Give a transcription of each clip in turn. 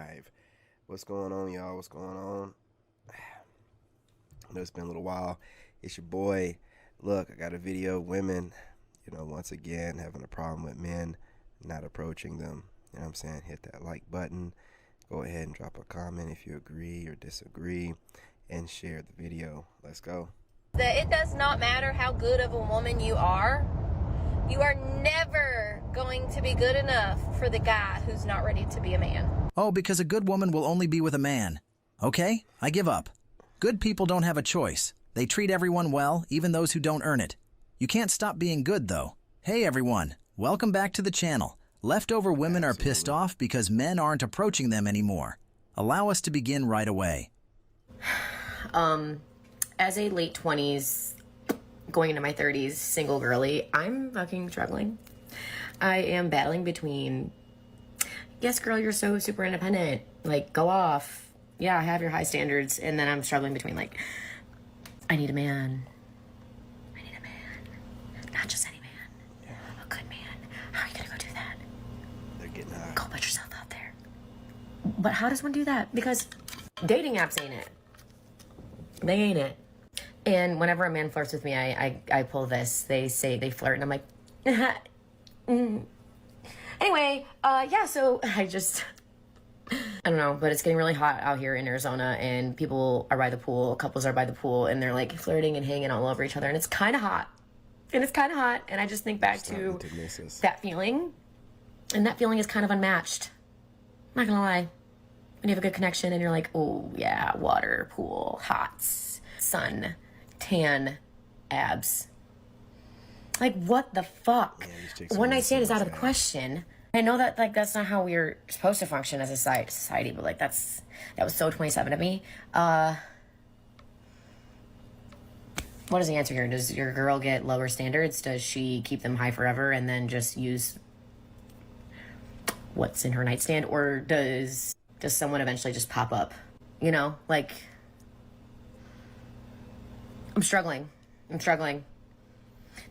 live. What's going on, y'all? What's going on? I know it's been a little while. It's your boy. Look, I got a video of women, once again having a problem with men not approaching them. You know what I'm saying? Hit that like button. Go ahead and drop a comment if you agree or disagree, and share the video. Let's go. That it does not matter how good of a woman you are never going to be good enough for the guy who's not ready to be a man. Oh, because a good woman will only be with a man. Okay, I give up. Good people don't have a choice. They treat everyone well, even those who don't earn it. You can't stop being good, though. Hey, everyone. Welcome back to the channel. Leftover women are pissed off because men aren't approaching them anymore. Allow us to begin right away. As a late 20s, going into my 30s, single girly, I'm fucking struggling. I am battling between, yes, girl, you're so super independent. Like, go off. Yeah, have your high standards. And then I'm struggling between, like, I need a man. I need a man. Not just any man. A good man. How are you going to go do that? They're getting high. Go put yourself out there. But how does one do that? Because dating apps ain't it. They ain't it. And whenever a man flirts with me, I pull this. They say they flirt, and I'm like, Anyway, yeah, so I don't know, but it's getting really hot out here in Arizona, and people are by the pool, couples are by the pool, and they're like flirting and hanging all over each other, and it's kind of hot. And I just think back to that feeling, and that feeling is kind of unmatched. I'm not gonna lie. When you have a good connection and you're like, oh yeah, water, pool, hots, sun, tan, abs. Like, what the fuck? Yeah, one night stand is out of the question. I know that, like, that's not how we're supposed to function as a society, but, like, that was so 27 of me. What is the answer here? Does your girl get lower standards? Does she keep them high forever and then just use what's in her nightstand? Or does someone eventually just pop up? Like, I'm struggling.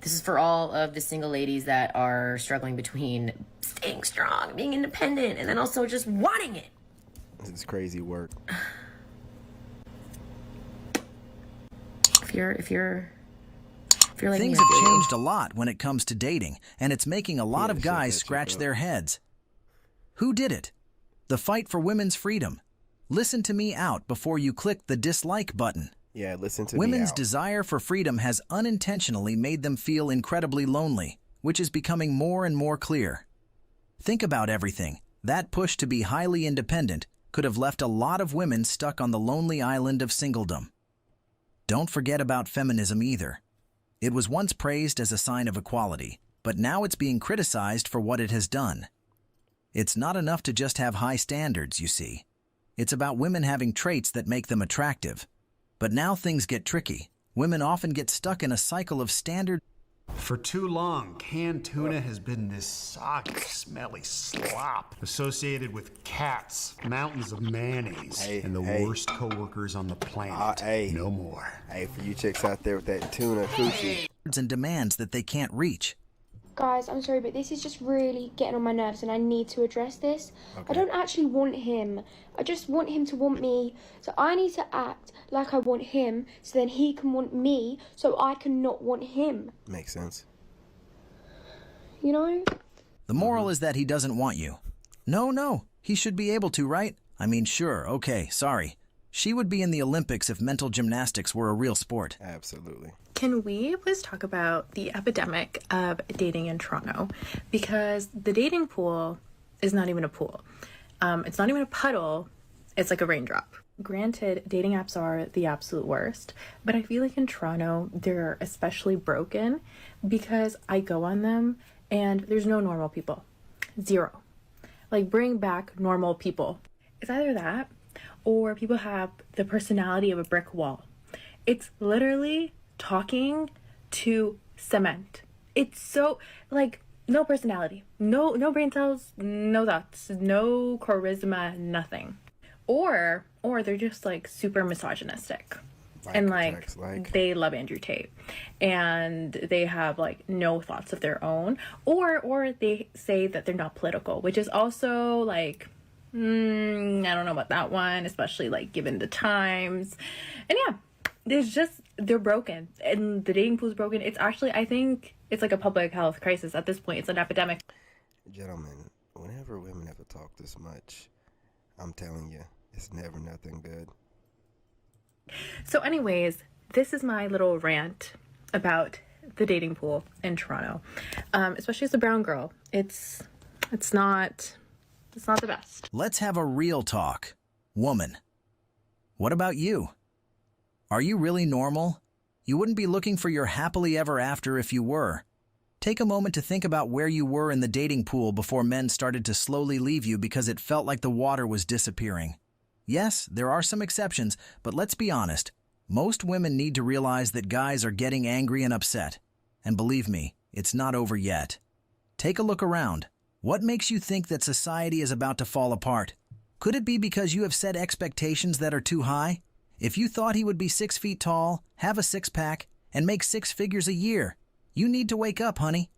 This is for all of the single ladies that are struggling between staying strong, being independent, and then also just wanting it. This is crazy work. If you're like Things me, have changed a lot when it comes to dating, and it's making a lot of guys scratch their heads. Who did it? The fight for women's freedom. Listen to me out before you click the dislike button. Yeah, listen to me Women's out. desire for freedom has unintentionally made them feel incredibly lonely, which is becoming more and more clear. Think about everything. That push to be highly independent could have left a lot of women stuck on the lonely island of singledom. Don't forget about feminism either. It was once praised as a sign of equality, but now it's being criticized for what it has done. It's not enough to just have high standards, you see. It's about women having traits that make them attractive. But now things get tricky. Women often get stuck in a cycle of standard. For too long, canned tuna has been this soggy, smelly slop associated with cats, mountains of mayonnaise, and the worst coworkers on the planet. No more. Hey, for you chicks out there with that tuna coochie. And demands that they can't reach. Guys, I'm sorry, but this is just really getting on my nerves and I need to address this. Okay. I don't actually want him. I just want him to want me. So I need to act like I want him so then he can want me so I can not want him. Makes sense. You know? The moral is that he doesn't want you. No, he should be able to, right? I mean, sure, okay, sorry. She would be in the Olympics if mental gymnastics were a real sport. Absolutely. Can we please talk about the epidemic of dating in Toronto? Because the dating pool is not even a pool. It's not even a puddle. It's like a raindrop. Granted, dating apps are the absolute worst, but I feel like in Toronto, they're especially broken because I go on them and there's no normal people. Zero. Like, bring back normal people. It's either that or people have the personality of a brick wall. It's literally talking to cement. It's so, like, no personality, no brain cells, no thoughts, no charisma, nothing. Or they're just like super misogynistic. And like they love Andrew Tate and they have like no thoughts of their own, or they say that they're not political, which is also like I don't know about that one, especially like given the times. And yeah, they're broken, and the dating pool is broken. It's actually, I think it's like a public health crisis at this point. It's an epidemic. Gentlemen, whenever women ever talk this much, I'm telling you, it's never nothing good. So anyways, this is my little rant about the dating pool in Toronto, especially as a brown girl. It's not the best. Let's have a real talk. Woman, what about you? Are you really normal? You wouldn't be looking for your happily ever after if you were. Take a moment to think about where you were in the dating pool before men started to slowly leave you because it felt like the water was disappearing. Yes, there are some exceptions, but let's be honest. Most women need to realize that guys are getting angry and upset. And believe me, it's not over yet. Take a look around. What makes you think that society is about to fall apart? Could it be because you have set expectations that are too high? If you thought he would be 6 feet tall, have a six-pack, and make 6 figures a year, you need to wake up, honey.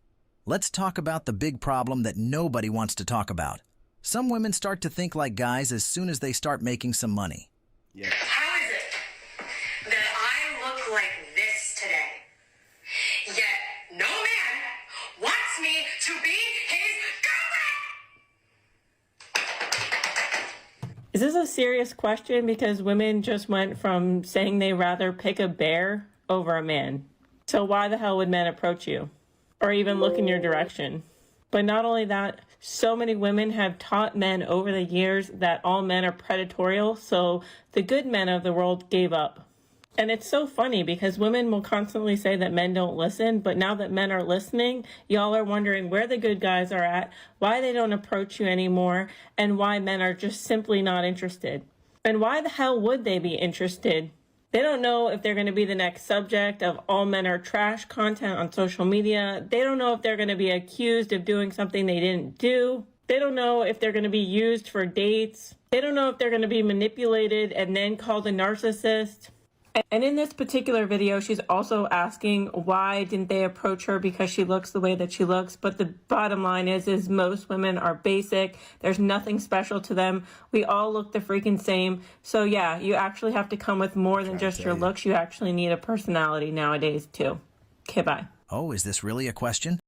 Let's talk about the big problem that nobody wants to talk about. Some women start to think like guys as soon as they start making some money. Yeah. How is it that I look like this today, yet no man wants me to be his girlfriend? Is this a serious question? Because women just went from saying they rather pick a bear over a man. So why the hell would men approach you or even look in your direction? But not only that, so many women have taught men over the years that all men are predatorial, so the good men of the world gave up. And it's so funny because women will constantly say that men don't listen, but now that men are listening, y'all are wondering where the good guys are at, why they don't approach you anymore, and why men are just simply not interested. And why the hell would they be interested? They don't know if they're going to be the next subject of all men are trash content on social media. They don't know if they're going to be accused of doing something they didn't do. They don't know if they're going to be used for dates. They don't know if they're going to be manipulated and then called a narcissist. And in this particular video, she's also asking why didn't they approach her because she looks the way that she looks. But the bottom line is most women are basic. There's nothing special to them. We all look the freaking same. So yeah, you actually have to come with more than just your looks. You actually need a personality nowadays too. Okay, bye. Oh, is this really a question?